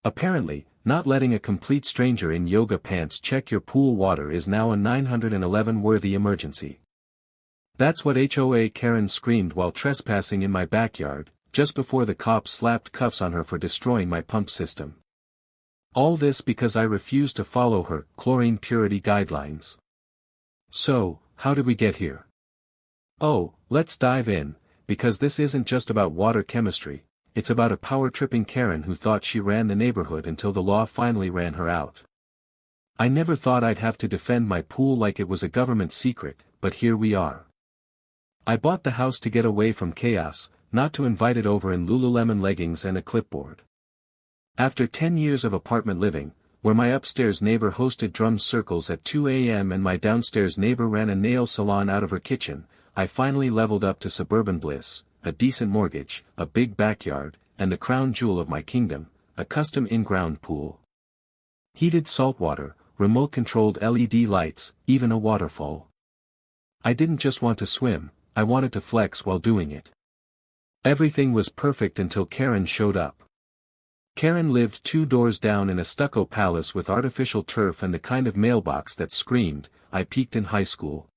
Apparently, not letting a complete stranger in yoga pants check your pool water is now a 911-worthy emergency. That's what HOA Karen screamed while trespassing in my backyard, just before the cops slapped cuffs on her for destroying my pump system. All this because I refused to follow her chlorine purity guidelines. So, how did we get here? Oh, let's dive in, because this isn't just about water chemistry, it's about a power-tripping Karen who thought she ran the neighborhood until the law finally ran her out. I never thought I'd have to defend my pool like it was a government secret, but here we are. I bought the house to get away from chaos, not to invite it over in Lululemon leggings and a clipboard. After 10 years of apartment living, where my upstairs neighbor hosted drum circles at 2 a.m. and my downstairs neighbor ran a nail salon out of her kitchen, I finally leveled up to suburban bliss, a decent mortgage, a big backyard, and the crown jewel of my kingdom, a custom in-ground pool. Heated saltwater, remote-controlled LED lights, even a waterfall. I didn't just want to swim, I wanted to flex while doing it. Everything was perfect until Karen showed up. Karen lived 2 doors down in a stucco palace with artificial turf and the kind of mailbox that screamed, "I peaked in high school."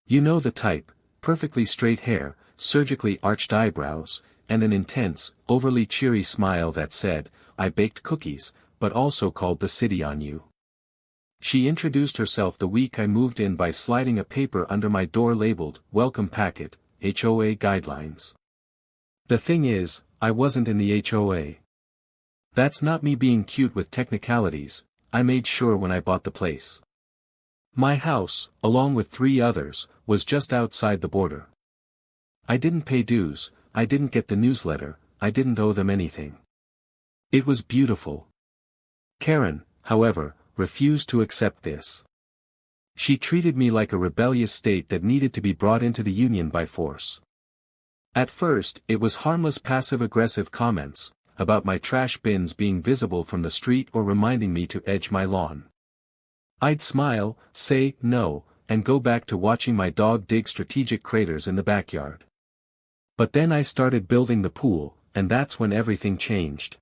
You know the type, perfectly straight hair, surgically arched eyebrows, and an intense, overly cheery smile that said, "I baked cookies, but also called the city on you." She introduced herself the week I moved in by sliding a paper under my door labeled, "Welcome Packet, HOA Guidelines." The thing is, I wasn't in the HOA. That's not me being cute with technicalities, I made sure when I bought the place. My house, along with 3 others, was just outside the border. I didn't pay dues, I didn't get the newsletter, I didn't owe them anything. It was beautiful. Karen, however, refused to accept this. She treated me like a rebellious state that needed to be brought into the union by force. At first, it was harmless passive-aggressive comments, about my trash bins being visible from the street or reminding me to edge my lawn. I'd smile, say no, and go back to watching my dog dig strategic craters in the backyard. But then I started building the pool, and that's when everything changed.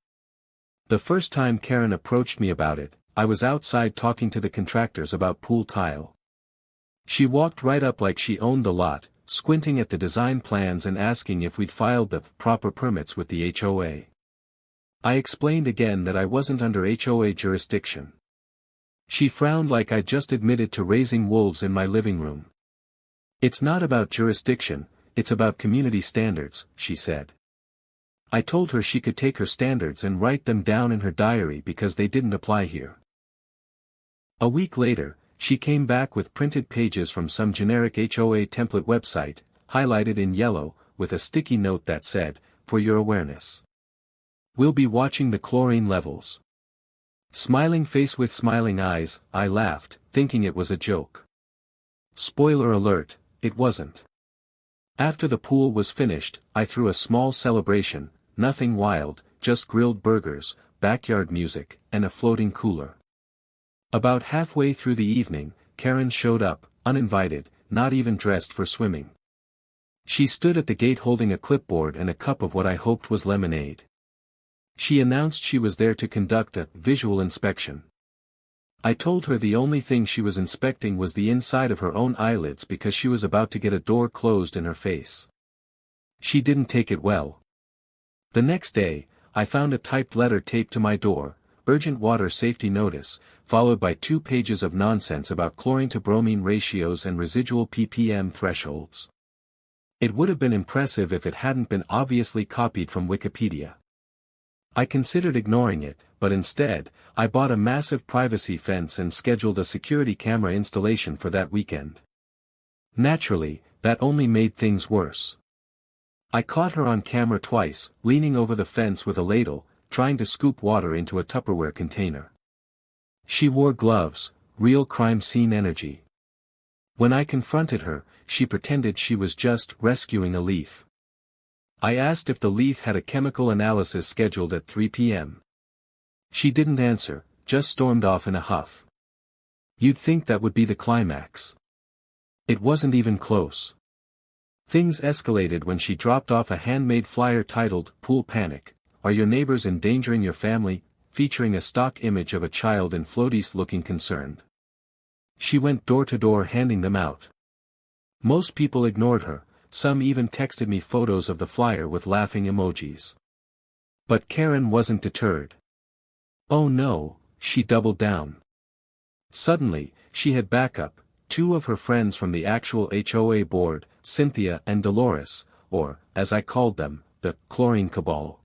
The first time Karen approached me about it, I was outside talking to the contractors about pool tile. She walked right up like she owned the lot, squinting at the design plans and asking if we'd filed the proper permits with the HOA. I explained again that I wasn't under HOA jurisdiction. She frowned like I'd just admitted to raising wolves in my living room. "It's not about jurisdiction, it's about community standards," she said. I told her she could take her standards and write them down in her diary because they didn't apply here. A week later, she came back with printed pages from some generic HOA template website, highlighted in yellow, with a sticky note that said, "For your awareness. We'll be watching the chlorine levels." Smiling face with smiling eyes, I laughed, thinking it was a joke. Spoiler alert, it wasn't. After the pool was finished, I threw a small celebration, nothing wild, just grilled burgers, backyard music, and a floating cooler. About halfway through the evening, Karen showed up, uninvited, not even dressed for swimming. She stood at the gate holding a clipboard and a cup of what I hoped was lemonade. She announced she was there to conduct a visual inspection. I told her the only thing she was inspecting was the inside of her own eyelids because she was about to get a door closed in her face. She didn't take it well. The next day, I found a typed letter taped to my door, "Urgent water safety notice," followed by 2 pages of nonsense about chlorine to bromine ratios and residual ppm thresholds. It would have been impressive if it hadn't been obviously copied from Wikipedia. I considered ignoring it, but instead, I bought a massive privacy fence and scheduled a security camera installation for that weekend. Naturally, that only made things worse. I caught her on camera twice, leaning over the fence with a ladle, trying to scoop water into a Tupperware container. She wore gloves, real crime scene energy. When I confronted her, she pretended she was just rescuing a leaf. I asked if the leaf had a chemical analysis scheduled at 3 p.m. She didn't answer, just stormed off in a huff. You'd think that would be the climax. It wasn't even close. Things escalated when she dropped off a handmade flyer titled, "Pool Panic, Are Your Neighbors Endangering Your Family?" featuring a stock image of a child in floaties looking concerned. She went door to door handing them out. Most people ignored her, some even texted me photos of the flyer with laughing emojis. But Karen wasn't deterred. Oh no, she doubled down. Suddenly, she had backup, two of her friends from the actual HOA board, Cynthia and Dolores, or, as I called them, the chlorine cabal.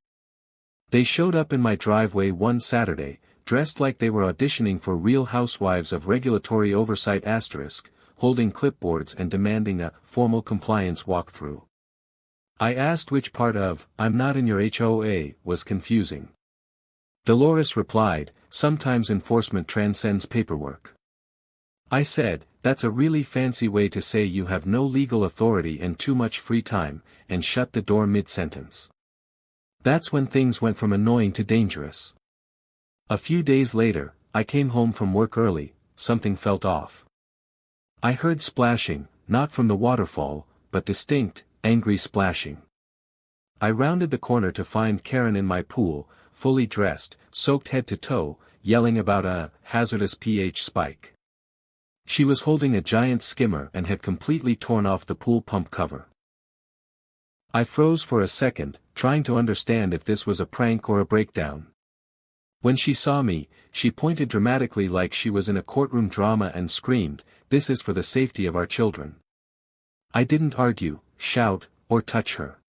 They showed up in my driveway one Saturday, dressed like they were auditioning for Real Housewives of Regulatory Oversight *, holding clipboards and demanding a formal compliance walkthrough. I asked which part of "I'm not in your HOA" was confusing. Dolores replied, "Sometimes enforcement transcends paperwork." I said, "That's a really fancy way to say you have no legal authority and too much free time," and shut the door mid-sentence. That's when things went from annoying to dangerous. A few days later, I came home from work early. Something felt off. I heard splashing, not from the waterfall, but distinct, angry splashing. I rounded the corner to find Karen in my pool, fully dressed, soaked head to toe, yelling about a hazardous pH spike. She was holding a giant skimmer and had completely torn off the pool pump cover. I froze for a second, trying to understand if this was a prank or a breakdown. When she saw me, she pointed dramatically like she was in a courtroom drama and screamed, "This is for the safety of our children." I didn't argue, shout, or touch her.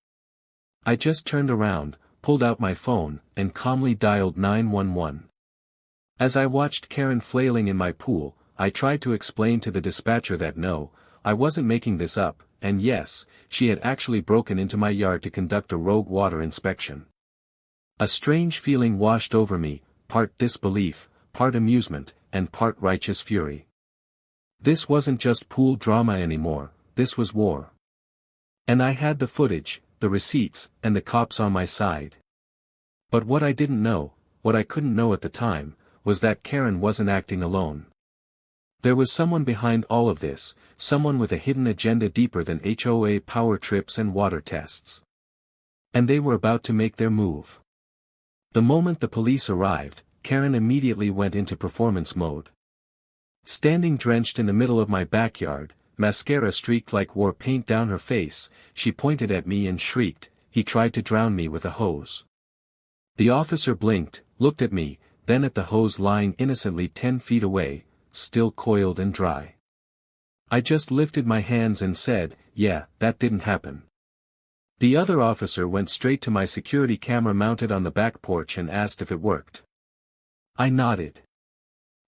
I just turned around, pulled out my phone, and calmly dialed 911. As I watched Karen flailing in my pool, I tried to explain to the dispatcher that no, I wasn't making this up, and yes, she had actually broken into my yard to conduct a rogue water inspection. A strange feeling washed over me, part disbelief, part amusement, and part righteous fury. This wasn't just pool drama anymore, this was war. And I had the footage, the receipts, and the cops on my side. But what I didn't know, what I couldn't know at the time, was that Karen wasn't acting alone. There was someone behind all of this, someone with a hidden agenda deeper than HOA power trips and water tests. And they were about to make their move. The moment the police arrived, Karen immediately went into performance mode. Standing drenched in the middle of my backyard, mascara streaked like war paint down her face, she pointed at me and shrieked, "He tried to drown me with a hose." The officer blinked, looked at me, then at the hose lying innocently 10 feet away, still coiled and dry. I just lifted my hands and said, "Yeah, that didn't happen." The other officer went straight to my security camera mounted on the back porch and asked if it worked. I nodded.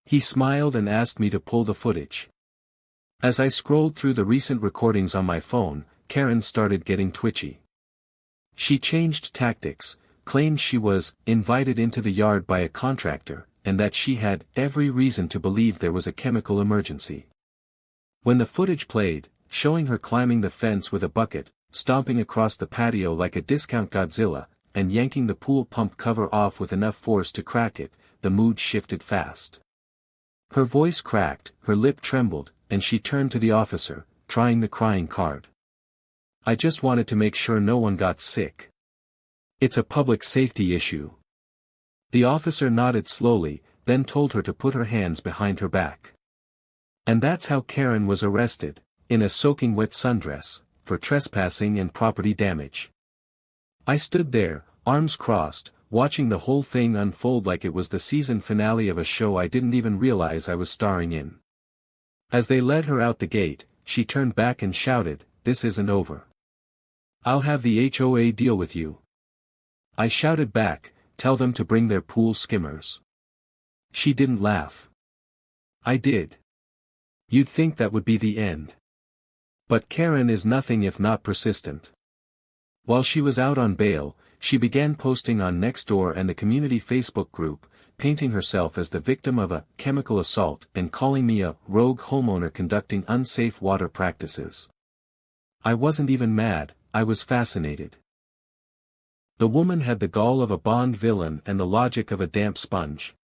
He smiled and asked me to pull the footage. As I scrolled through the recent recordings on my phone, Karen started getting twitchy. She changed tactics, claimed she was invited into the yard by a contractor, and that she had every reason to believe there was a chemical emergency. When the footage played, showing her climbing the fence with a bucket, stomping across the patio like a discount Godzilla, and yanking the pool pump cover off with enough force to crack it, the mood shifted fast. Her voice cracked, her lip trembled, and she turned to the officer, trying the crying card. "I just wanted to make sure no one got sick. It's a public safety issue." The officer nodded slowly, then told her to put her hands behind her back. And that's how Karen was arrested, in a soaking wet sundress, for trespassing and property damage. I stood there, arms crossed, watching the whole thing unfold like it was the season finale of a show I didn't even realize I was starring in. As they led her out the gate, she turned back and shouted, "This isn't over. I'll have the HOA deal with you." I shouted back, "Tell them to bring their pool skimmers." She didn't laugh. I did. You'd think that would be the end. But Karen is nothing if not persistent. While she was out on bail, she began posting on Nextdoor and the community Facebook group, painting herself as the victim of a chemical assault and calling me a rogue homeowner conducting unsafe water practices. I wasn't even mad, I was fascinated. The woman had the gall of a Bond villain and the logic of a damp sponge.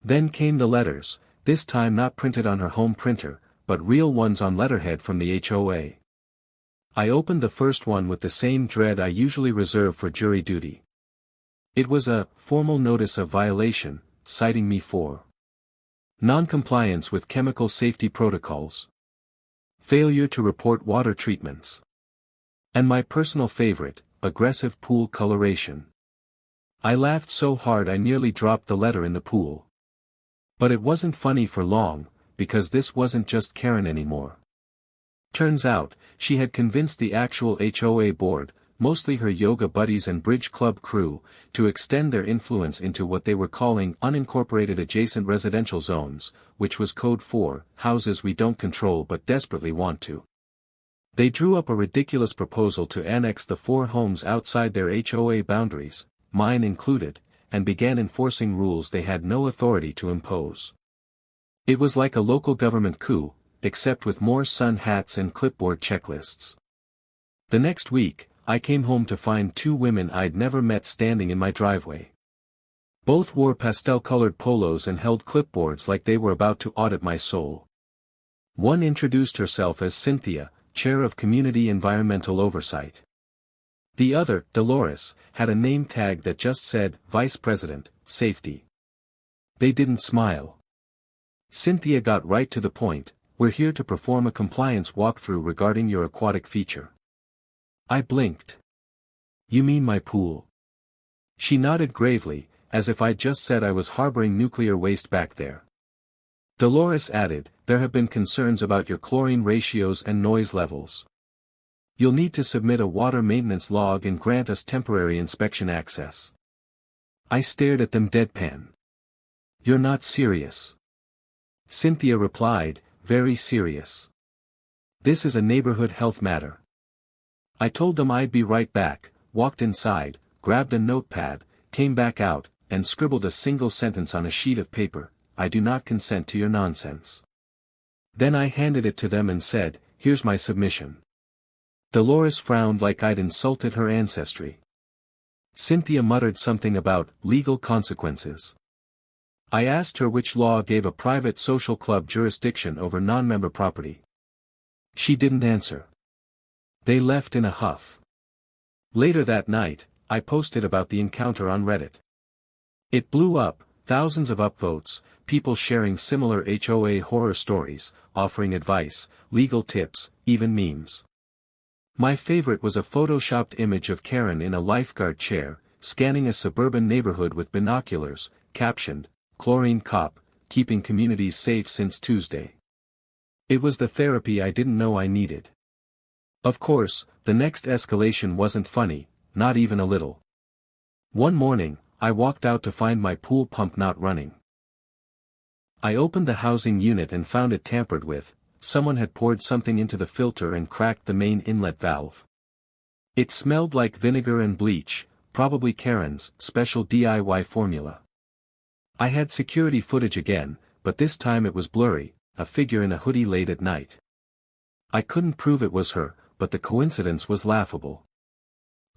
Then came the letters, this time not printed on her home printer, but real ones on letterhead from the HOA. I opened the first one with the same dread I usually reserve for jury duty. It was a formal notice of violation, citing me for non-compliance with chemical safety protocols, failure to report water treatments, and my personal favorite, aggressive pool coloration. I laughed so hard I nearly dropped the letter in the pool. But it wasn't funny for long, because this wasn't just Karen anymore. Turns out, she had convinced the actual HOA board, mostly her yoga buddies and bridge club crew, to extend their influence into what they were calling unincorporated adjacent residential zones, which was code for houses we don't control but desperately want to. They drew up a ridiculous proposal to annex the 4 homes outside their HOA boundaries, mine included, and began enforcing rules they had no authority to impose. It was like a local government coup, except with more sun hats and clipboard checklists. The next week, I came home to find 2 women I'd never met standing in my driveway. Both wore pastel-colored polos and held clipboards like they were about to audit my soul. One introduced herself as Cynthia, Chair of Community Environmental Oversight. The other, Dolores, had a name tag that just said, Vice President, Safety. They didn't smile. Cynthia got right to the point, we're here to perform a compliance walkthrough regarding your aquatic feature. I blinked. You mean my pool? She nodded gravely, as if I'd just said I was harboring nuclear waste back there. Dolores added, there have been concerns about your chlorine ratios and noise levels. You'll need to submit a water maintenance log and grant us temporary inspection access. I stared at them deadpan. You're not serious. Cynthia replied, very serious. This is a neighborhood health matter. I told them I'd be right back, walked inside, grabbed a notepad, came back out, and scribbled a single sentence on a sheet of paper, I do not consent to your nonsense. Then I handed it to them and said, here's my submission. Dolores frowned like I'd insulted her ancestry. Cynthia muttered something about legal consequences. I asked her which law gave a private social club jurisdiction over non-member property. She didn't answer. They left in a huff. Later that night, I posted about the encounter on Reddit. It blew up, thousands of upvotes, people sharing similar HOA horror stories, offering advice, legal tips, even memes. My favorite was a photoshopped image of Karen in a lifeguard chair, scanning a suburban neighborhood with binoculars, captioned, Chlorine Cop, keeping communities safe since Tuesday. It was the therapy I didn't know I needed. Of course, the next escalation wasn't funny, not even a little. One morning, I walked out to find my pool pump not running. I opened the housing unit and found it tampered with, someone had poured something into the filter and cracked the main inlet valve. It smelled like vinegar and bleach, probably Karen's special DIY formula. I had security footage again, but this time it was blurry, a figure in a hoodie late at night. I couldn't prove it was her, but the coincidence was laughable.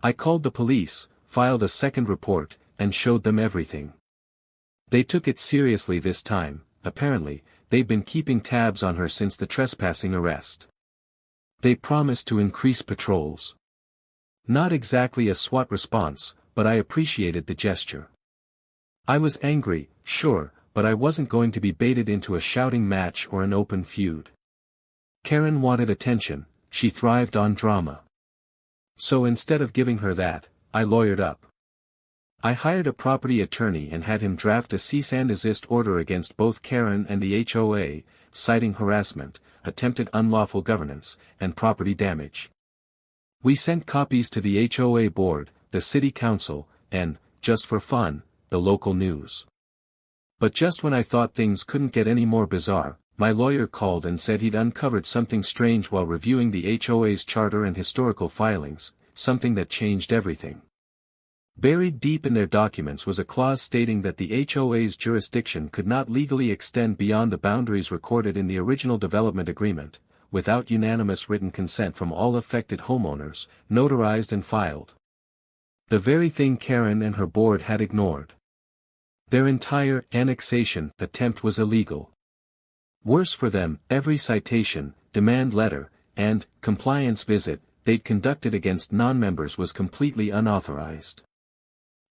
I called the police, filed a second report, and showed them everything. They took it seriously this time, apparently, they've been keeping tabs on her since the trespassing arrest. They promised to increase patrols. Not exactly a SWAT response, but I appreciated the gesture. I was angry, sure, but I wasn't going to be baited into a shouting match or an open feud. Karen wanted attention, she thrived on drama. So instead of giving her that, I lawyered up. I hired a property attorney and had him draft a cease and desist order against both Karen and the HOA, citing harassment, attempted unlawful governance, and property damage. We sent copies to the HOA board, the city council, and, just for fun, the local news. But just when I thought things couldn't get any more bizarre, my lawyer called and said he'd uncovered something strange while reviewing the HOA's charter and historical filings, something that changed everything. Buried deep in their documents was a clause stating that the HOA's jurisdiction could not legally extend beyond the boundaries recorded in the original development agreement, without unanimous written consent from all affected homeowners, notarized and filed. The very thing Karen and her board had ignored. Their entire annexation attempt was illegal. Worse for them, every citation, demand letter, and compliance visit they'd conducted against non-members was completely unauthorized.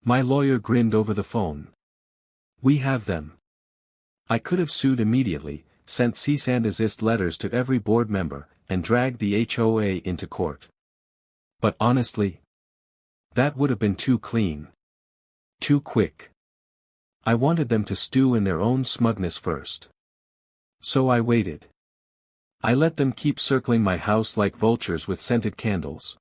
My lawyer grinned over the phone. We have them. I could have sued immediately, sent cease and desist letters to every board member, and dragged the HOA into court. But honestly, that would have been too clean. Too quick. I wanted them to stew in their own smugness first. So I waited. I let them keep circling my house like vultures with scented candles.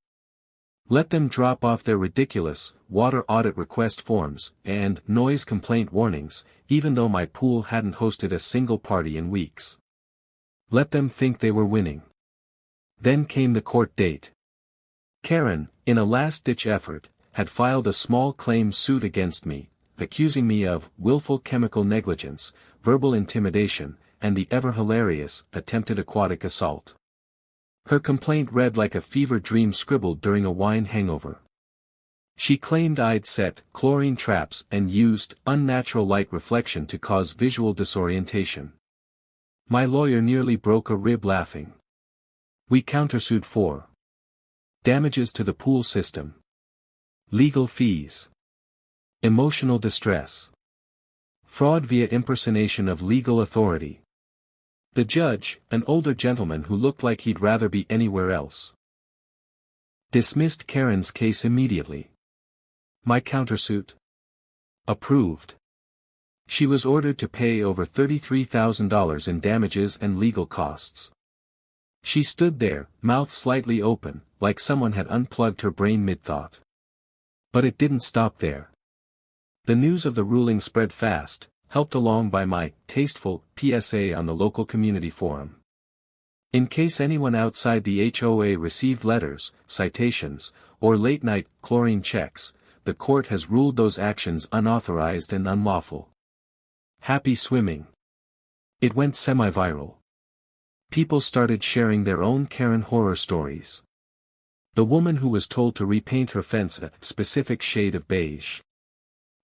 Let them drop off their ridiculous water audit request forms and noise complaint warnings, even though my pool hadn't hosted a single party in weeks. Let them think they were winning. Then came the court date. Karen, in a last-ditch effort, had filed a small claim suit against me, accusing me of willful chemical negligence, verbal intimidation, and the ever-hilarious attempted aquatic assault. Her complaint read like a fever dream scribbled during a wine hangover. She claimed I'd set chlorine traps and used unnatural light reflection to cause visual disorientation. My lawyer nearly broke a rib laughing. We countersued for damages to the pool system, legal fees, emotional distress, fraud via impersonation of legal authority. The judge, an older gentleman who looked like he'd rather be anywhere else, dismissed Karen's case immediately. My countersuit? Approved. She was ordered to pay over $33,000 in damages and legal costs. She stood there, mouth slightly open, like someone had unplugged her brain mid-thought. But it didn't stop there. The news of the ruling spread fast, helped along by my tasteful PSA on the local community forum. In case anyone outside the HOA received letters, citations, or late-night chlorine checks, the court has ruled those actions unauthorized and unlawful. Happy swimming. It went semi-viral. People started sharing their own Karen horror stories. The woman who was told to repaint her fence a specific shade of beige.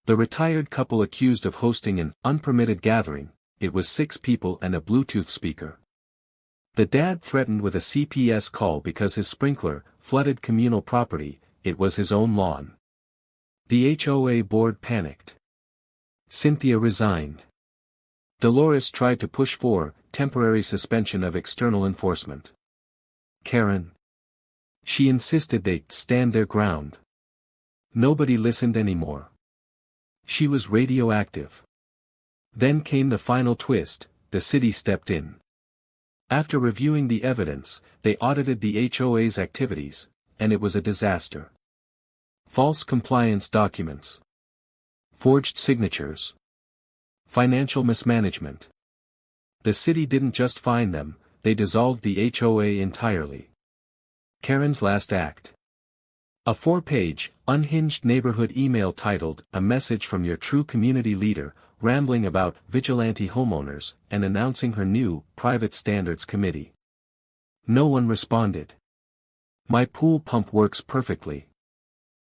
The retired couple accused of hosting an unpermitted gathering, it was 6 people and a Bluetooth speaker. The dad threatened with a CPS call because his sprinkler flooded communal property, it was his own lawn. The HOA board panicked. Cynthia resigned. Dolores tried to push for temporary suspension of external enforcement. Karen. She insisted they stand their ground. Nobody listened anymore. She was radioactive. Then came the final twist, the city stepped in. After reviewing the evidence, they audited the HOA's activities, and it was a disaster. False compliance documents. Forged signatures. Financial mismanagement. The city didn't just fine them, they dissolved the HOA entirely. Karen's last act. A 4-page, unhinged neighborhood email titled, "A Message from Your True Community Leader," rambling about vigilante homeowners, and announcing her new, private standards committee. No one responded. My pool pump works perfectly.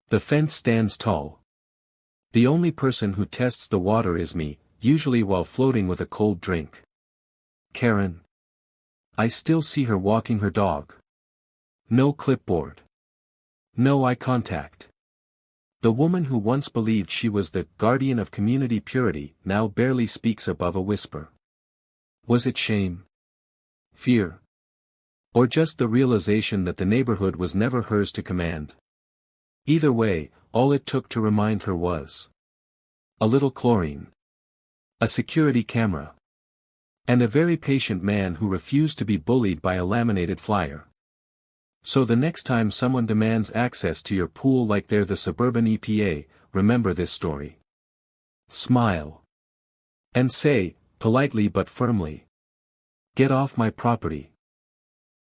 The fence stands tall. The only person who tests the water is me, usually while floating with a cold drink. Karen. I still see her walking her dog. No clipboard. No eye contact. The woman who once believed she was the guardian of community purity now barely speaks above a whisper. Was it shame? Fear? Or just the realization that the neighborhood was never hers to command? Either way, all it took to remind her was a little chlorine, a security camera, and a very patient man who refused to be bullied by a laminated flyer. So the next time someone demands access to your pool like they're the suburban EPA, remember this story. Smile. And say, politely but firmly, "Get off my property."